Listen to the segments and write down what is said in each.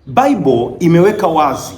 Bible imeweka wazi,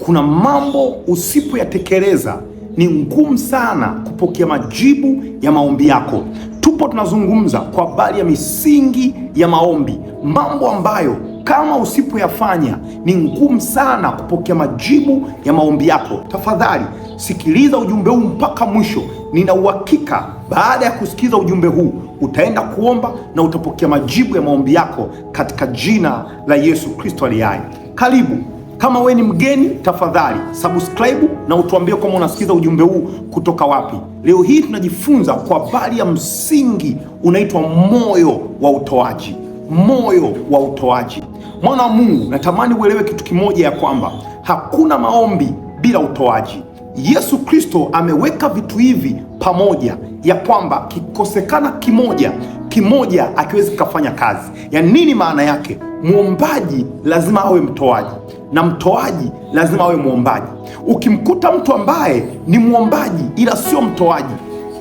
kuna mambo usipoyatekeleza ni ngumu sana kupokea majibu ya maombi yako. Tupo tunazungumza kwa habari ya misingi ya maombi, mambo ambayo kama usipoyafanya ni ngumu sana kupokea majibu ya maombi yako. Tafadhali sikiliza ujumbe huu mpaka mwisho. Nina uhakika baada ya kusikiza ujumbe huu utaenda kuomba na utapokea majibu ya maombi yako katika jina la Yesu Kristo aliye hai. Karibu. Kama we ni mgeni, tafadhali subscribe na utuambie kama unasikiza ujumbe huu kutoka wapi. Leo hii tunajifunza kwa habari ya msingi unaitwa moyo wa utoaji. Moyo wa utoaji. Mwana wa Mungu, natamani uelewe kitu kimoja, ya kwamba hakuna maombi bila utoaji. Yesu Kristo ameweka vitu hivi pamoja, ya kwamba kikosekana kimoja akiwezi kufanya kazi. Ya nini maana yake? Muombaji lazima awe mtoaji na mtoaji lazima awe muombaji. Ukimkuta mtu ambaye ni muombaji ila sio mtoaji,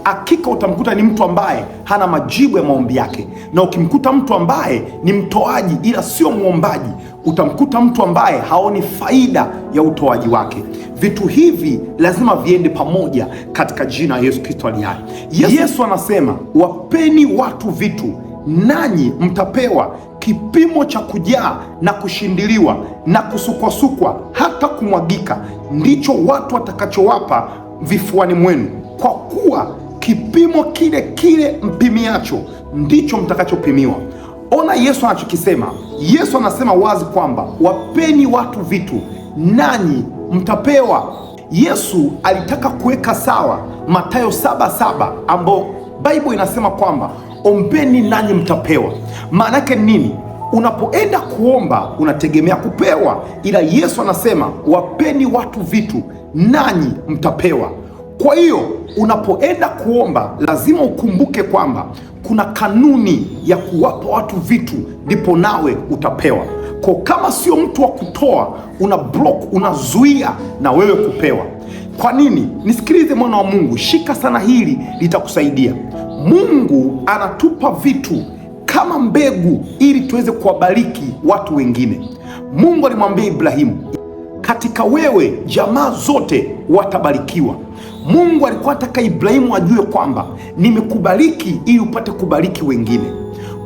hakika utamkuta ni mtu ambaye hana majibu ya maombi yake. Na ukimkuta mtu ambaye ni mtoaji ila sio muombaji, utamkuta mtu ambaye haoni faida ya utoaji wake. Vitu hivi lazima viende pamoja katika jina la Yesu Kristo aliye hai. Yesu anasema, wapeni watu vitu nanyi mtapewa, kipimo cha kujaa na kushindiliwa na kusukwasukwa hata kumwagika, ndicho watu watakachowapa vifuani mwenu, kwa kuwa kipimo kile kile mpimiacho ndicho mtakachopimiwa. Ona Yesu anachokisema. Yesu anasema wazi kwamba wapeni watu vitu nanyi mtapewa. Yesu alitaka kuweka sawa Mathayo 7:7 ambao Bible inasema kwamba ombeni nanyi mtapewa. Maana yake nini? Unapoenda kuomba unategemea kupewa, ila Yesu anasema wapeni watu vitu nanyi mtapewa. Kwa hiyo unapoenda kuomba lazima ukumbuke kwamba kuna kanuni ya kuwapa watu vitu, ndipo nawe utapewa. Kwa kama sio mtu wa kutoa, una block, unazuia na wewe kupewa. Kwa nini? Nisikilize mwana wa Mungu, shika sana hili, litakusaidia. Mungu anatupa vitu kama mbegu ili tuweze kuwabariki watu wengine. Mungu alimwambia Ibrahimu, katika wewe jamaa zote watabarikiwa. Mungu alikuwa anataka Ibrahimu ajue kwamba nimekubariki ili upate kubariki wengine.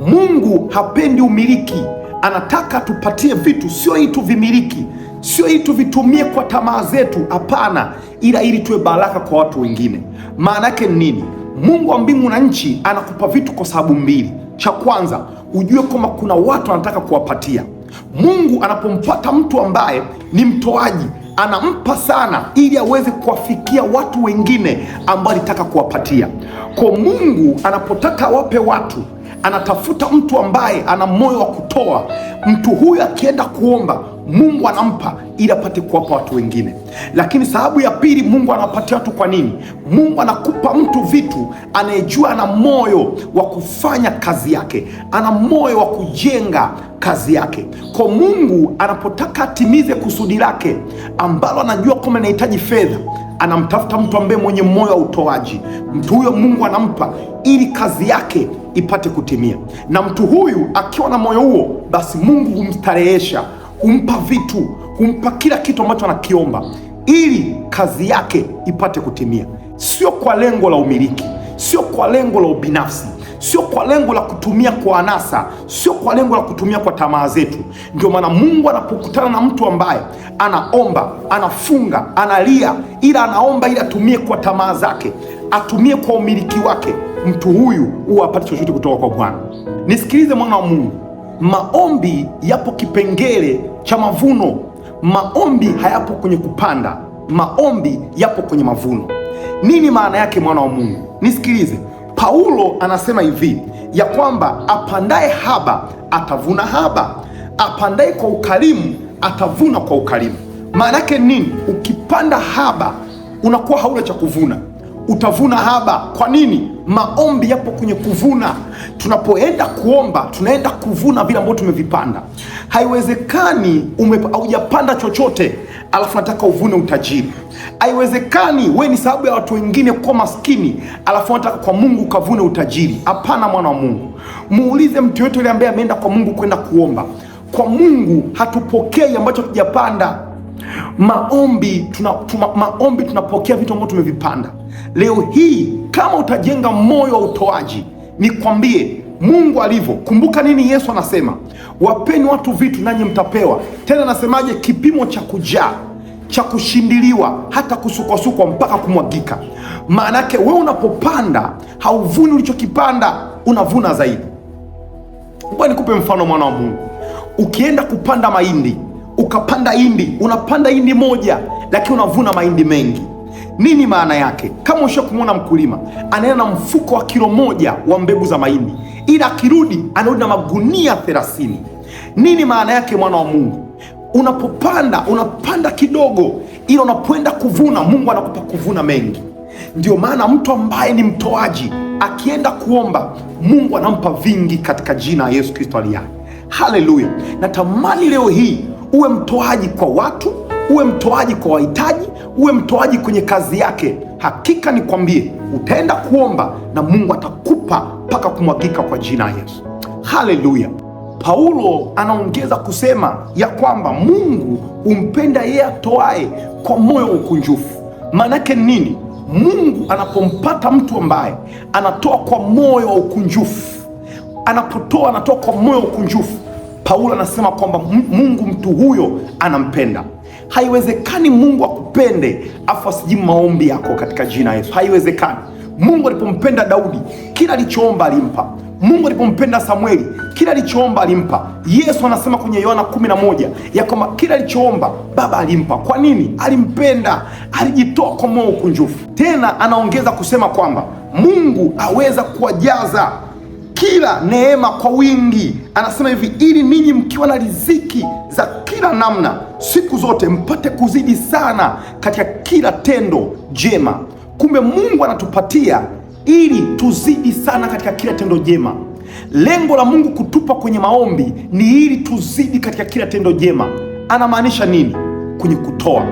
Mungu hapendi umiliki, anataka tupatie vitu, sio ili tuvimiliki, sio ili tuvitumie kwa tamaa zetu, hapana, ila ili tuwe baraka kwa watu wengine. Maana yake nini? Mungu wa mbingu na nchi anakupa vitu kwa sababu mbili. Cha kwanza, ujue kwamba kuna watu anataka kuwapatia. Mungu anapompata mtu ambaye ni mtoaji, anampa sana ili aweze kuwafikia watu wengine ambao alitaka kuwapatia. Kwa Mungu anapotaka wape watu, anatafuta mtu ambaye ana moyo wa kutoa. Mtu huyu akienda kuomba, Mungu anampa ili apate kuwapa watu wengine. Lakini sababu ya pili, Mungu anapatia watu kwa nini? Mungu anakupa mtu vitu anayejua ana moyo wa kufanya kazi yake, ana moyo wa kujenga kazi yake. Kwa Mungu anapotaka atimize kusudi lake ambalo anajua kwamba anahitaji fedha, anamtafuta mtu ambaye mwenye moyo wa utoaji. Mtu huyo Mungu anampa ili kazi yake ipate kutimia. Na mtu huyu akiwa na moyo huo, basi Mungu humstarehesha, humpa vitu, humpa kila kitu ambacho anakiomba ili kazi yake ipate kutimia. Sio kwa lengo la umiliki, sio kwa lengo la ubinafsi, sio kwa lengo la kutumia kwa anasa, sio kwa lengo la kutumia kwa tamaa zetu. Ndio maana Mungu anapokutana na mtu ambaye anaomba, anafunga, analia, ila anaomba ili atumie kwa tamaa zake, atumie kwa umiliki wake, mtu huyu huwa apate chochote kutoka kwa Bwana. Nisikilize mwana wa Mungu, maombi yapo kipengele cha mavuno. Maombi hayapo kwenye kupanda, maombi yapo kwenye mavuno. Nini maana yake mwana wa Mungu? Nisikilize. Paulo anasema hivi, ya kwamba apandaye haba atavuna haba, apandaye kwa ukarimu atavuna kwa ukarimu. Maana yake nini? Ukipanda haba unakuwa hauna cha kuvuna, utavuna haba. Kwa nini? Maombi yapo kwenye kuvuna. Tunapoenda kuomba tunaenda kuvuna vile ambavyo tumevipanda. Haiwezekani haujapanda chochote alafu nataka uvune utajiri. Haiwezekani wewe ni sababu ya watu wengine kuwa maskini alafu nataka kwa Mungu ukavune utajiri. Hapana mwana wa Mungu. Muulize mtu yote yule ambaye ameenda kwa Mungu kwenda kuomba, Kwa Mungu hatupokei ambacho tujapanda. Maombi tunapokea vitu ambavyo tumevipanda. Leo hii kama utajenga moyo wa utoaji, nikwambie Mungu alivyo. Kumbuka nini Yesu anasema? Wapeni watu vitu nanyi mtapewa. Tena anasemaje? Kipimo cha kujaa, cha kushindiliwa, hata kusukwasukwa mpaka kumwagika. Maana yake wewe unapopanda hauvuni ulichokipanda, unavuna zaidi. Bwana, nikupe mfano, mwana wa Mungu. Ukienda kupanda mahindi, ukapanda hindi, unapanda hindi moja lakini unavuna mahindi mengi. Nini maana yake? Kama ushakumwona mkulima anaenda na mfuko wa kilo moja wa mbegu za mahindi, ila akirudi anarudi na magunia 30. Nini maana yake, mwana wa Mungu? Unapanda kidogo, ila unapoenda kuvuna, Mungu anakupa kuvuna mengi. Ndio maana mtu ambaye ni mtoaji akienda kuomba, Mungu anampa vingi katika jina la Yesu Kristo aliye hai. Haleluya! Natamani leo hii uwe mtoaji kwa watu, uwe mtoaji kwa wahitaji, uwe mtoaji kwenye kazi yake. Hakika nikwambie, utaenda kuomba na Mungu atakupa mpaka kumwagika kwa jina la Yesu. Haleluya! Paulo anaongeza kusema ya kwamba Mungu humpenda yeye atoae kwa moyo wa ukunjufu. Maana yake nini? Mungu anapompata mtu ambaye anatoa kwa moyo wa ukunjufu, anapotoa anatoa kwa moyo wa ukunjufu, Paulo anasema kwamba Mungu mtu huyo anampenda. Haiwezekani Mungu akupende afu asijibu maombi yako katika jina Yesu. Haiwezekani. Mungu alipompenda Daudi, kila alichoomba alimpa. Mungu alipompenda Samueli, kila alichoomba alimpa. Yesu anasema kwenye Yohana 11 ya kwamba kila alichoomba Baba alimpa. Kwa nini? Alimpenda, alijitoa kwa moyo ukunjufu. Tena anaongeza kusema kwamba Mungu aweza kuwajaza kila neema kwa wingi. Anasema hivi, ili ninyi mkiwa na riziki za kila namna siku zote mpate kuzidi sana katika kila tendo jema. Kumbe Mungu anatupatia ili tuzidi sana katika kila tendo jema. Lengo la Mungu kutupa kwenye maombi ni ili tuzidi katika kila tendo jema. Anamaanisha nini? Kwenye kutoa,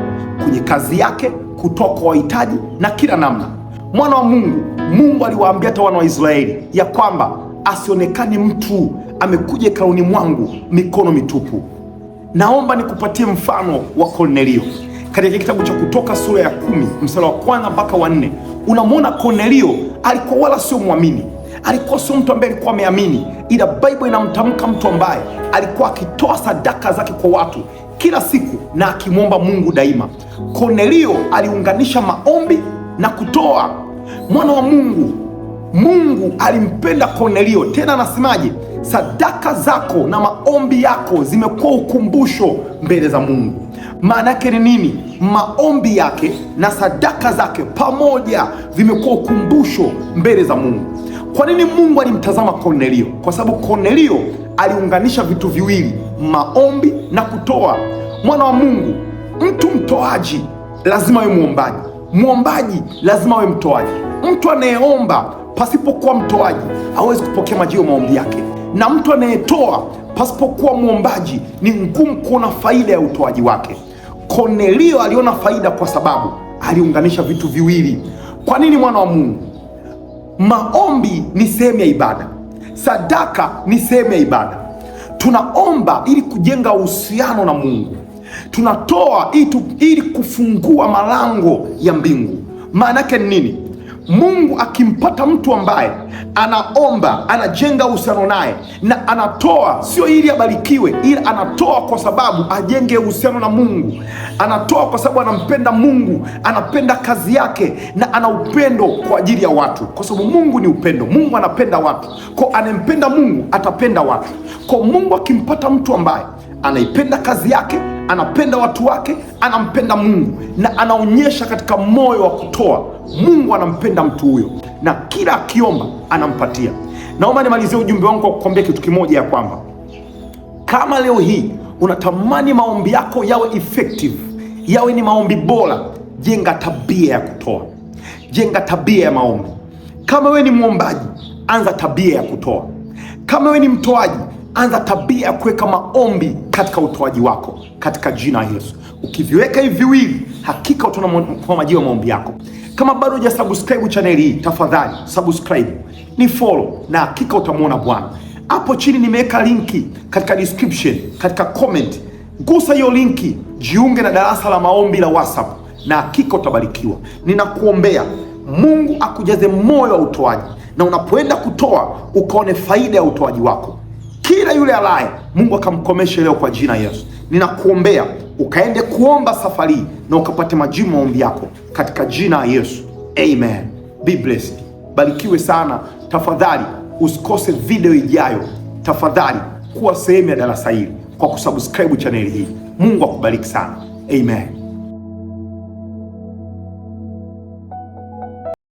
kwenye kazi yake, kutoa kwa wahitaji na kila namna. Mwana wa Mungu, Mungu aliwaambia hata wana wa Israeli ya kwamba asionekane mtu amekuja hekaluni mwangu mikono mitupu. Naomba nikupatie mfano wa Kornelio katika kitabu cha Kutoka sura ya 10 mstari wa 1 mpaka wa 4. Unamwona Kornelio alikuwa wala sio mwamini, alikuwa sio mtu ambaye alikuwa ameamini, ila Biblia inamtamka mtu ambaye alikuwa akitoa sadaka zake kwa watu kila siku na akimwomba Mungu daima. Kornelio aliunganisha maombi na kutoa. Mwana wa Mungu, Mungu alimpenda Kornelio. Tena anasemaje? Sadaka zako na maombi yako zimekuwa ukumbusho mbele za Mungu. Maana yake ni nini? Maombi yake na sadaka zake pamoja vimekuwa ukumbusho mbele za Mungu. Kwa nini Mungu alimtazama Kornelio? Kwa sababu Kornelio aliunganisha vitu viwili, maombi na kutoa. Mwana wa Mungu, mtu mtoaji lazima awe muombaji, muombaji lazima awe mtoaji. Mtu anayeomba pasipokuwa mtoaji hawezi kupokea majibu ya maombi yake, na mtu anayetoa pasipokuwa muombaji ni ngumu kuona faida ya utoaji wake. Kornelio aliona faida kwa sababu aliunganisha vitu viwili. Kwa nini, mwana wa Mungu? Maombi ni sehemu ya ibada, sadaka ni sehemu ya ibada. Tunaomba ili kujenga uhusiano na Mungu, tunatoa ili kufungua malango ya mbingu. Maana yake ni nini? Mungu akimpata mtu ambaye anaomba, anajenga uhusiano naye na anatoa, sio ili abarikiwe, ila anatoa kwa sababu ajenge uhusiano na Mungu. Anatoa kwa sababu anampenda Mungu, anapenda kazi yake na ana upendo kwa ajili ya watu, kwa sababu Mungu ni upendo. Mungu anapenda watu, kwa anayempenda Mungu atapenda watu. Kwa Mungu akimpata mtu ambaye anaipenda kazi yake, anapenda watu wake, anampenda Mungu na anaonyesha katika moyo wa kutoa, Mungu anampenda mtu huyo na kila akiomba anampatia. Naomba nimalizie ujumbe wangu kwa kukwambia kitu kimoja, ya kwamba kama leo hii unatamani maombi yako yawe effective, yawe ni maombi bora, jenga tabia ya kutoa, jenga tabia ya maombi. Kama wewe ni muombaji, anza tabia ya kutoa. Kama wewe ni mtoaji, anza tabia ya kuweka maombi katika utoaji wako katika jina la Yesu. Ukiviweka hivi viwili, hakika utaona majibu ya maombi yako. Kama bado hujasubscribe channel hii, tafadhali subscribe, ni follow, na hakika utamwona Bwana. Hapo chini nimeweka linki katika description, katika comment. Gusa hiyo linki, jiunge na darasa la maombi la WhatsApp na hakika utabarikiwa. Ninakuombea Mungu akujaze moyo wa utoaji, na unapoenda kutoa ukaone faida ya utoaji wako. Kila yule alaye Mungu akamkomeshe leo kwa jina Yesu. Ninakuombea ukaende kuomba safari na ukapate majibu maombi yako katika jina la Yesu. Amen. Be blessed. Barikiwe sana. Tafadhali usikose video ijayo. Tafadhali kuwa sehemu ya darasa hili kwa kusubscribe channel hii. Mungu akubariki sana. Amen.